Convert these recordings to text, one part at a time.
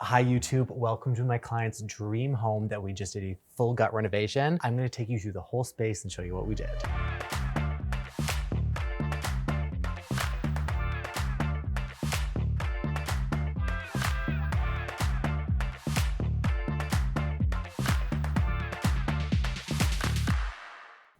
Hi YouTube, welcome to my client's dream home that we just did a full gut renovation. I'm gonna take you through the whole space and show you what we did.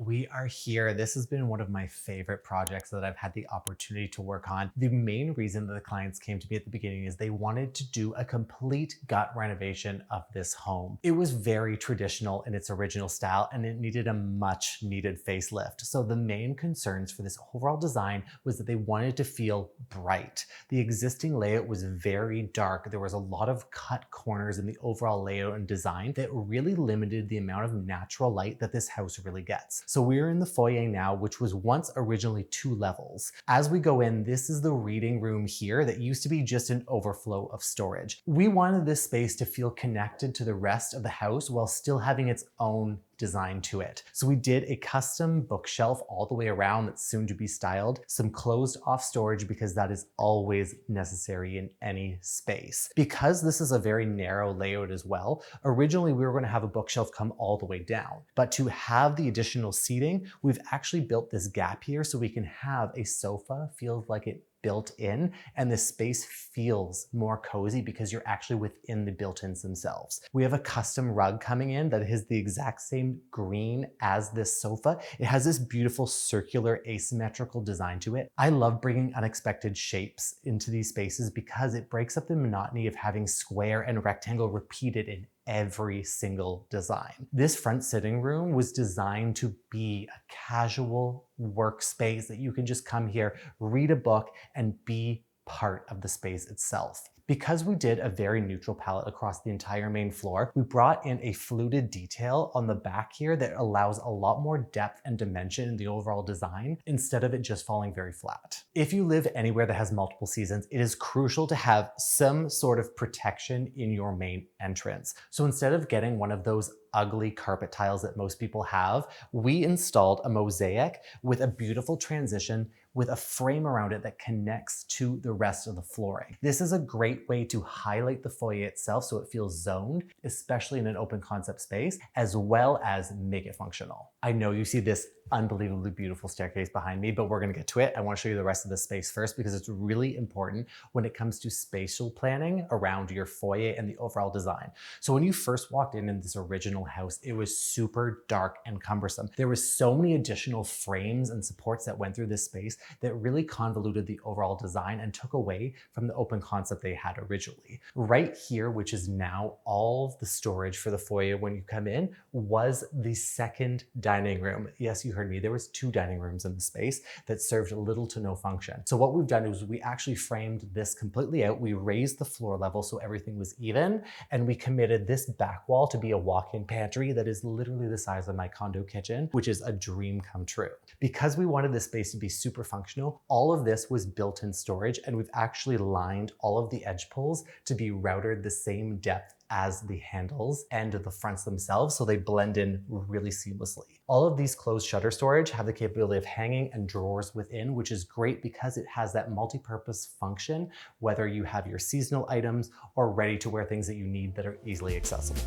We are here. This has been one of my favorite projects that I've had the opportunity to work on. The main reason that the clients came to me at the beginning is they wanted to do a complete gut renovation of this home. It was very traditional in its original style and it needed a much needed facelift. So the main concerns for this overall design was that they wanted to feel bright. The existing layout was very dark. There was a lot of cut corners in the overall layout and design that really limited the amount of natural light that this house really gets. So we're in the foyer now, which was once originally 2 levels. As we go in, this is the reading room here that used to be just an overflow of storage. We wanted this space to feel connected to the rest of the house while still having its own design to it. So we did a custom bookshelf all the way around that's soon to be styled, some closed off storage because that is always necessary in any space. Because this is a very narrow layout as well, originally we were going to have a bookshelf come all the way down, but to have the additional seating, we've actually built this gap here so we can have a sofa feel like it built in, and the space feels more cozy because you're actually within the built-ins themselves. We have a custom rug coming in that has the exact same green as this sofa. It has this beautiful circular asymmetrical design to it. I love bringing unexpected shapes into these spaces because it breaks up the monotony of having square and rectangle repeated in every single design. This front sitting room was designed to be a casual workspace that you can just come here, read a book, and be part of the space itself. Because we did a very neutral palette across the entire main floor, we brought in a fluted detail on the back here that allows a lot more depth and dimension in the overall design instead of it just falling very flat. If you live anywhere that has multiple seasons, it is crucial to have some sort of protection in your main entrance. So instead of getting one of those ugly carpet tiles that most people have, we installed a mosaic with a beautiful transition with a frame around it that connects to the rest of the flooring. This is a great way to highlight the foyer itself so it feels zoned, especially in an open concept space, as well as make it functional. I know you see this unbelievably beautiful staircase behind me, but we're gonna get to it. I wanna show you the rest of the space first because it's really important when it comes to spatial planning around your foyer and the overall design. So when you first walked in this original house, it was super dark and cumbersome. There was so many additional frames and supports that went through this space that really convoluted the overall design and took away from the open concept they had originally. Right here, which is now all the storage for the foyer when you come in, was the second dining room. Yes, you heard me, there was 2 dining rooms in the space that served little to no function. So what we've done is we actually framed this completely out. We raised the floor level so everything was even, and we committed this back wall to be a walk-in pantry that is literally the size of my condo kitchen, which is a dream come true. Because we wanted this space to be super functional, all of this was built-in storage, and we've actually lined all of the edge pulls to be routed the same depth as the handles and the fronts themselves, so they blend in really seamlessly. All of these closed shutter storage have the capability of hanging and drawers within, which is great because it has that multi-purpose function, whether you have your seasonal items or ready to wear things that you need that are easily accessible.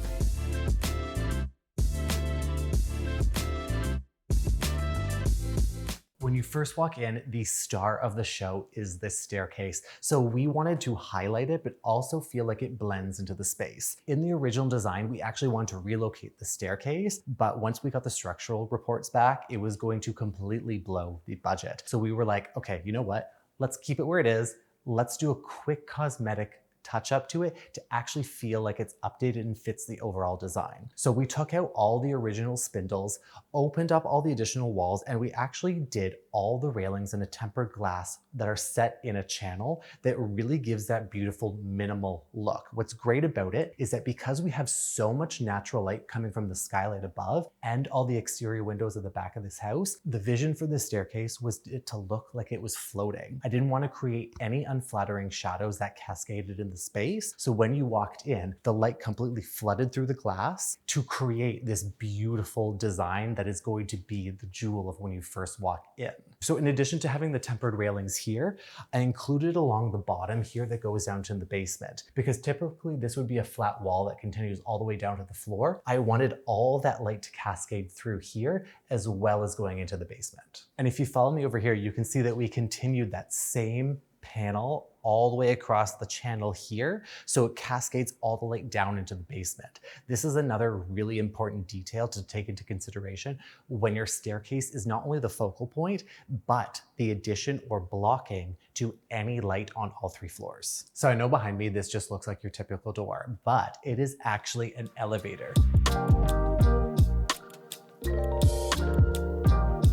When you first walk in, the star of the show is this staircase. So we wanted to highlight it, but also feel like it blends into the space. In the original design, we actually wanted to relocate the staircase, but once we got the structural reports back, it was going to completely blow the budget. So we were like, okay, you know what? Let's keep it where it is. Let's do a quick cosmetic touch up to it to actually feel like it's updated and fits the overall design. So we took out all the original spindles, opened up all the additional walls, and we actually did all the railings in a tempered glass that are set in a channel that really gives that beautiful minimal look. What's great about it is that because we have so much natural light coming from the skylight above and all the exterior windows at the back of this house, the vision for this staircase was it to look like it was floating. I didn't want to create any unflattering shadows that cascaded in the space. So when you walked in, the light completely flooded through the glass to create this beautiful design that is going to be the jewel of when you first walk in. So in addition to having the tempered railings here, I included along the bottom here that goes down to the basement, because typically this would be a flat wall that continues all the way down to the floor. I wanted all that light to cascade through here as well as going into the basement. And if you follow me over here, you can see that we continued that same panel all the way across the channel here, so it cascades all the light down into the basement. This is another really important detail to take into consideration when your staircase is not only the focal point, but the addition or blocking to any light on all 3 floors. So I know behind me, this just looks like your typical door, but it is actually an elevator.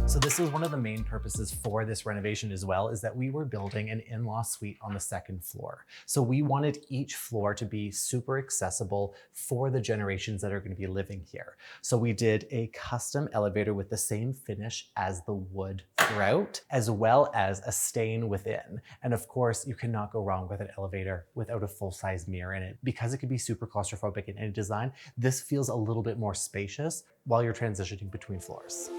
So this is one of the main purposes for this renovation as well, is that we were building an in-law suite on the 2nd floor. So we wanted each floor to be super accessible for the generations that are going to be living here. So we did a custom elevator with the same finish as the wood throughout, as well as a stain within. And of course, you cannot go wrong with an elevator without a full-size mirror in it. Because it could be super claustrophobic in any design, this feels a little bit more spacious while you're transitioning between floors.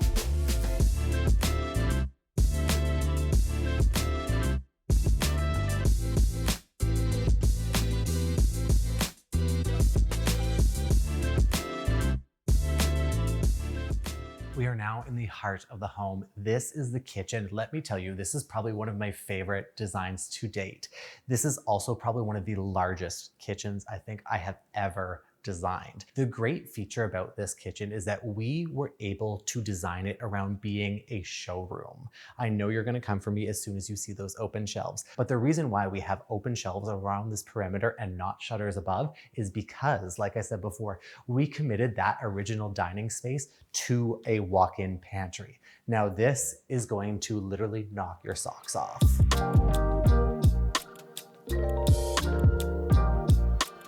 We are now in the heart of the home. This is the kitchen. Let me tell you, this is probably one of my favorite designs to date. This is also probably one of the largest kitchens I think I have ever designed. The great feature about this kitchen is that we were able to design it around being a showroom. I know you're gonna come for me as soon as you see those open shelves, but the reason why we have open shelves around this perimeter and not shutters above is because, like I said before, we committed that original dining space to a walk-in pantry. Now this is going to literally knock your socks off.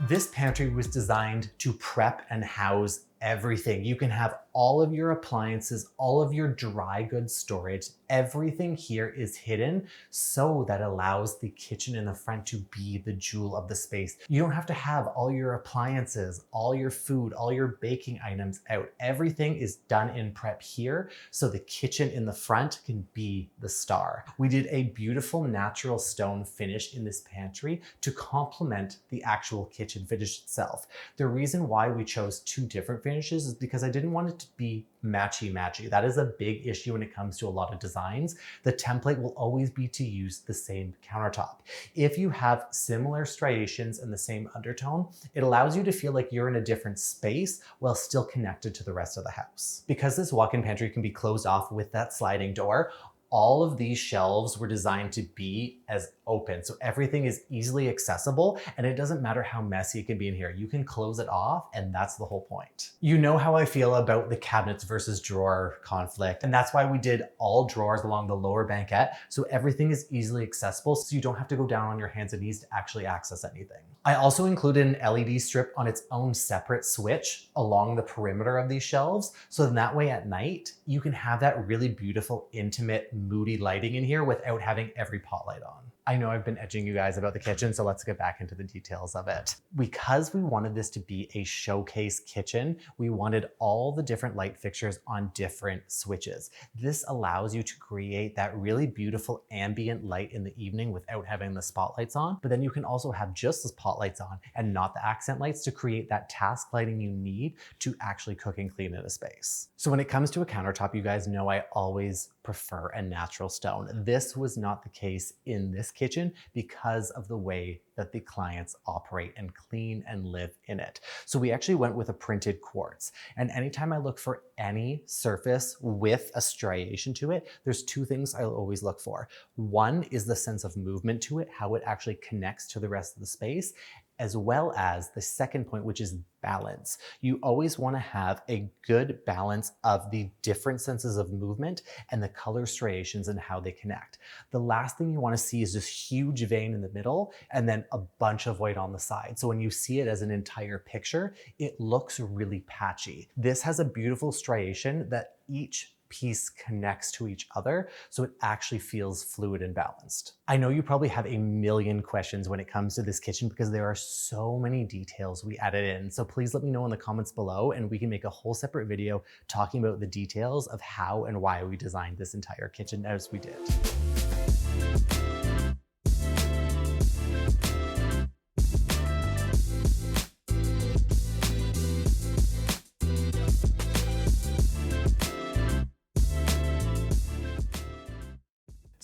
This pantry was designed to prep and house everything. You can have all of your appliances, all of your dry goods storage. Everything here is hidden so that allows the kitchen in the front to be the jewel of the space. You don't have to have all your appliances, all your food, all your baking items out. Everything is done in prep here so the kitchen in the front can be the star. We did a beautiful natural stone finish in this pantry to complement the actual kitchen finish itself. The reason why we chose 2 different finishes is because I didn't want it to be matchy-matchy. That is a big issue when it comes to a lot of designs. The template will always be to use the same countertop. If you have similar striations and the same undertone, it allows you to feel like you're in a different space while still connected to the rest of the house. Because this walk-in pantry can be closed off with that sliding door, all of these shelves were designed to be as open. So everything is easily accessible and it doesn't matter how messy it can be in here. You can close it off and that's the whole point. You know how I feel about the cabinets versus drawer conflict. And that's why we did all drawers along the lower banquette. So everything is easily accessible so you don't have to go down on your hands and knees to actually access anything. I also included an LED strip on its own separate switch along the perimeter of these shelves. So then that way at night, you can have that really beautiful, intimate, moody lighting in here without having every pot light on. I know I've been edging you guys about the kitchen, so let's get back into the details of it. Because we wanted this to be a showcase kitchen, we wanted all the different light fixtures on different switches. This allows you to create that really beautiful ambient light in the evening without having the spotlights on, but then you can also have just the spotlights on and not the accent lights to create that task lighting you need to actually cook and clean in a space. So when it comes to a countertop, you guys know I always prefer a natural stone. This was not the case in this kitchen because of the way that the clients operate and clean and live in it. So we actually went with a printed quartz. And anytime I look for any surface with a striation to it, there's 2 things I'll always look for. One is the sense of movement to it, how it actually connects to the rest of the space, as well as the second point, which is balance. You always want to have a good balance of the different senses of movement and the color striations and how they connect. The last thing you want to see is this huge vein in the middle and then a bunch of white on the side. So when you see it as an entire picture, it looks really patchy. This has a beautiful striation that each piece connects to each other so it actually feels fluid and balanced. I know you probably have a million questions when it comes to this kitchen because there are so many details we added in. So please let me know in the comments below and we can make a whole separate video talking about the details of how and why we designed this entire kitchen as we did.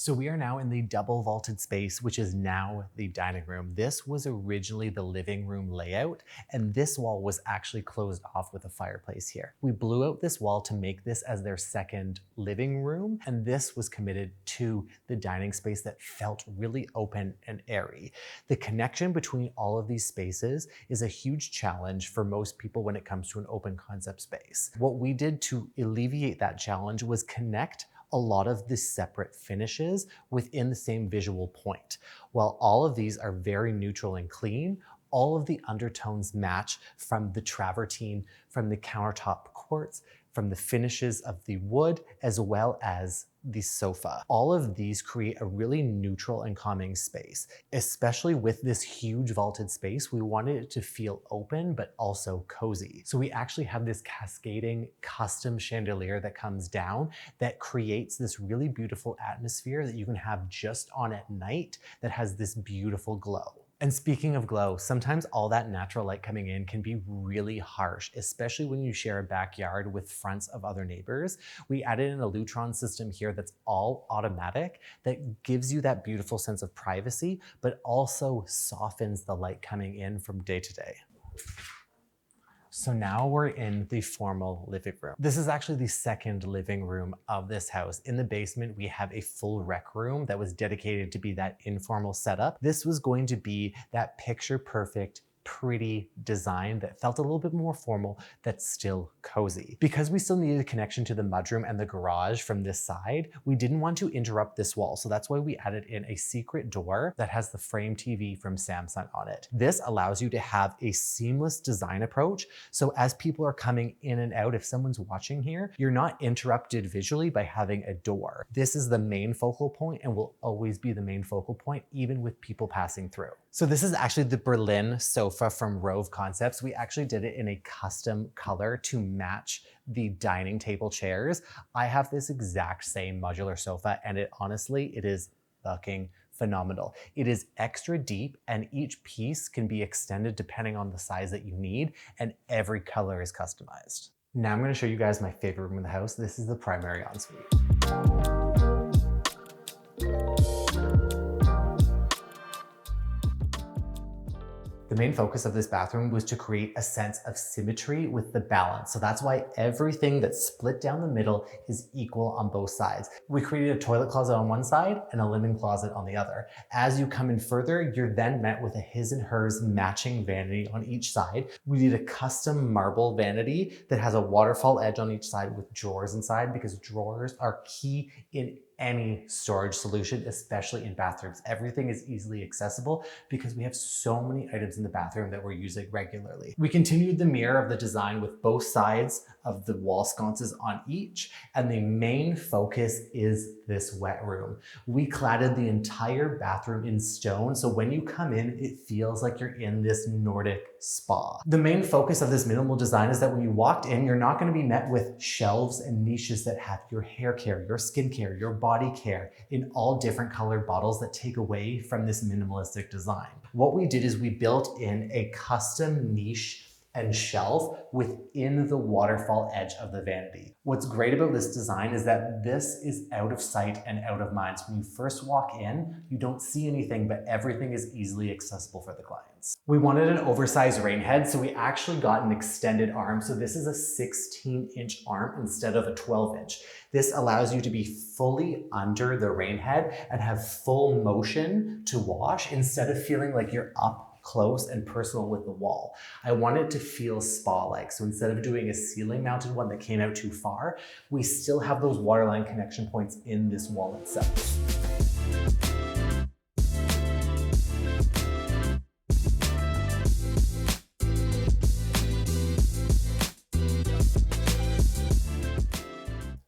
So we are now in the double vaulted space, which is now the dining room. This was originally the living room layout, and this wall was actually closed off with a fireplace here. We blew out this wall to make this as their second living room, and this was committed to the dining space that felt really open and airy. The connection between all of these spaces is a huge challenge for most people when it comes to an open concept space. What we did to alleviate that challenge was connect a lot of the separate finishes within the same visual point. While all of these are very neutral and clean, all of the undertones match from the travertine, from the countertop quartz, from the finishes of the wood, as well as the sofa. All of these create a really neutral and calming space. Especially with this huge vaulted space, we wanted it to feel open, but also cozy. So we actually have this cascading custom chandelier that comes down that creates this really beautiful atmosphere that you can have just on at night that has this beautiful glow. And speaking of glow, sometimes all that natural light coming in can be really harsh, especially when you share a backyard with fronts of other neighbors. We added in a Lutron system here that's all automatic that gives you that beautiful sense of privacy, but also softens the light coming in from day to day. So now we're in the formal living room. This is actually the second living room of this house. In the basement, we have a full rec room that was dedicated to be that informal setup. This was going to be that picture perfect, pretty design that felt a little bit more formal, that's still cozy. Because we still needed a connection to the mudroom and the garage from this side, we didn't want to interrupt this wall. So that's why we added in a secret door that has the frame TV from Samsung on it. This allows you to have a seamless design approach. So as people are coming in and out, if someone's watching here, you're not interrupted visually by having a door. This is the main focal point and will always be the main focal point, even with people passing through. So this is actually the Berlin sofa from Rove Concepts. We actually did it in a custom color to match the dining table chairs. I have this exact same modular sofa and it is fucking phenomenal. It is extra deep and each piece can be extended depending on the size that you need and every color is customized. Now I'm going to show you guys my favorite room in the house. This is the primary ensuite. The main focus of this bathroom was to create a sense of symmetry with the balance. So that's why everything that's split down the middle is equal on both sides. We created a toilet closet on one side and a linen closet on the other. As you come in further, you're then met with a his and hers matching vanity on each side. We did a custom marble vanity that has a waterfall edge on each side with drawers inside because drawers are key in any storage solution, especially in bathrooms. Everything is easily accessible because we have so many items in the bathroom that we're using regularly. We continued the mirror of the design with both sides of the wall sconces on each, and the main focus is this wet room. We cladded the entire bathroom in stone, so when you come in, it feels like you're in this Nordic spa. The main focus of this minimal design is that when you walked in, you're not going to be met with shelves and niches that have your hair care, your skin care, your body care in all different colored bottles that take away from this minimalistic design. What we did is we built in a custom niche and shelf within the waterfall edge of the vanity. What's great about this design is that this is out of sight and out of mind. So when you first walk in, you don't see anything, but everything is easily accessible for the clients. We wanted an oversized rain head, so we actually got an extended arm. So this is a 16-inch arm instead of a 12-inch. This allows you to be fully under the rain head and have full motion to wash instead of feeling like you're up close and personal with the wall. I want it to feel spa-like. So instead of doing a ceiling mounted one that came out too far, we still have those waterline connection points in this wall itself.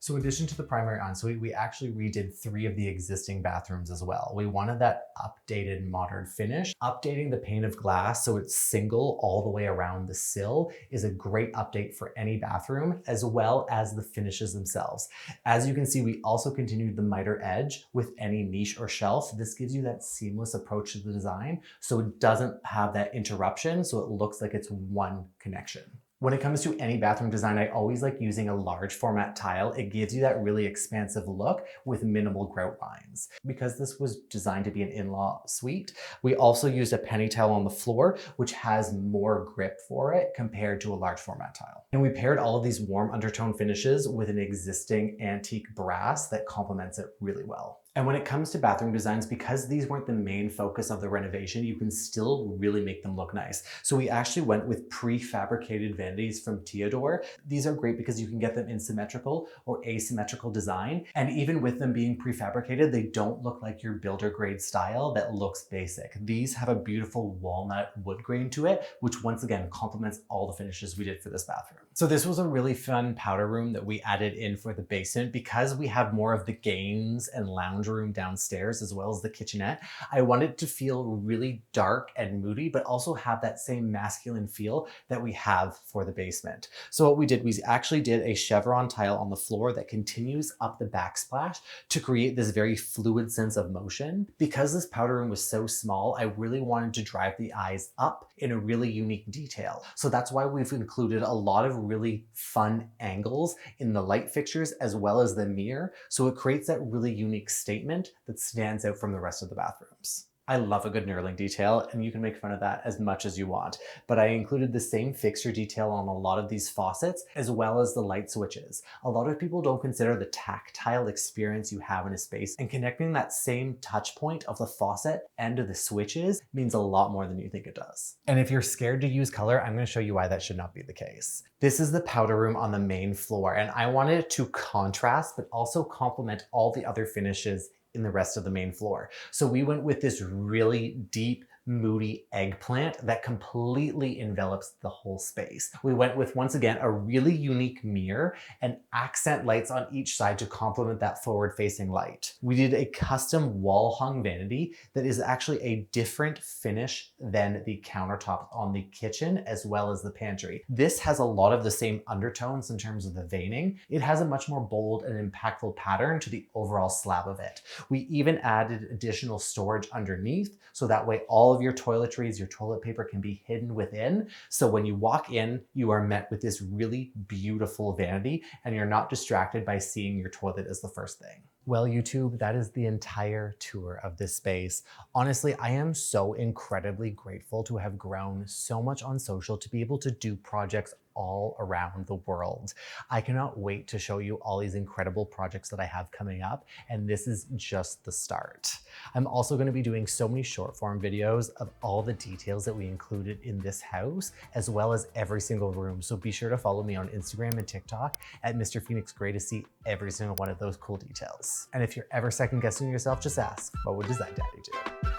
So in addition to the primary ensuite, we actually redid 3 of the existing bathrooms as well. We wanted that updated modern finish. Updating the pane of glass so it's single all the way around the sill is a great update for any bathroom, as well as the finishes themselves. As you can see, we also continued the miter edge with any niche or shelf. This gives you that seamless approach to the design so it doesn't have that interruption, so it looks like it's one connection. When it comes to any bathroom design, I always like using a large format tile. It gives you that really expansive look with minimal grout lines. Because this was designed to be an in-law suite, we also used a penny tile on the floor, which has more grip for it compared to a large format tile. And we paired all of these warm undertone finishes with an existing antique brass that complements it really well. And when it comes to bathroom designs, because these weren't the main focus of the renovation, you can still really make them look nice. So we actually went with prefabricated vanities from Theodore. These are great because you can get them in symmetrical or asymmetrical design. And even with them being prefabricated, they don't look like your builder grade style that looks basic. These have a beautiful walnut wood grain to it, which once again complements all the finishes we did for this bathroom. So this was a really fun powder room that we added in for the basement because we have more of the games and lounge room downstairs as well as the kitchenette. I wanted to feel really dark and moody, but also have that same masculine feel that we have for the basement. So what we did, we actually did a chevron tile on the floor that continues up the backsplash to create this very fluid sense of motion. Because this powder room was so small, I really wanted to drive the eyes up in a really unique detail. So that's why we've included a lot of really fun angles in the light fixtures as well as the mirror. So it creates that really unique statement that stands out from the rest of the bathrooms. I love a good knurling detail, and you can make fun of that as much as you want, but I included the same fixture detail on a lot of these faucets as well as the light switches. A lot of people don't consider the tactile experience you have in a space, and connecting that same touch point of the faucet and to the switches means a lot more than you think it does. And if you're scared to use color, I'm going to show you why that should not be the case. This is the powder room on the main floor, and I wanted it to contrast but also complement all the other finishes in the rest of the main floor. So we went with this really deep, moody eggplant that completely envelops the whole space. We went with, once again, a really unique mirror and accent lights on each side to complement that forward-facing light. We did a custom wall-hung vanity that is actually a different finish than the countertops on the kitchen as well as the pantry. This has a lot of the same undertones in terms of the veining. It has a much more bold and impactful pattern to the overall slab of it. We even added additional storage underneath, so that way all of your toiletries, your toilet paper can be hidden within. So when you walk in, you are met with this really beautiful vanity and you're not distracted by seeing your toilet as the first thing. Well, YouTube, that is the entire tour of this space. Honestly, I am so incredibly grateful to have grown so much on social to be able to do projects all around the world. I cannot wait to show you all these incredible projects that I have coming up, and this is just the start. I'm also going to be doing so many short form videos of all the details that we included in this house, as well as every single room. So be sure to follow me on Instagram and TikTok at Mr. Phoenix Gray to see every single one of those cool details. And if you're ever second guessing yourself, just ask, what would Design Daddy do?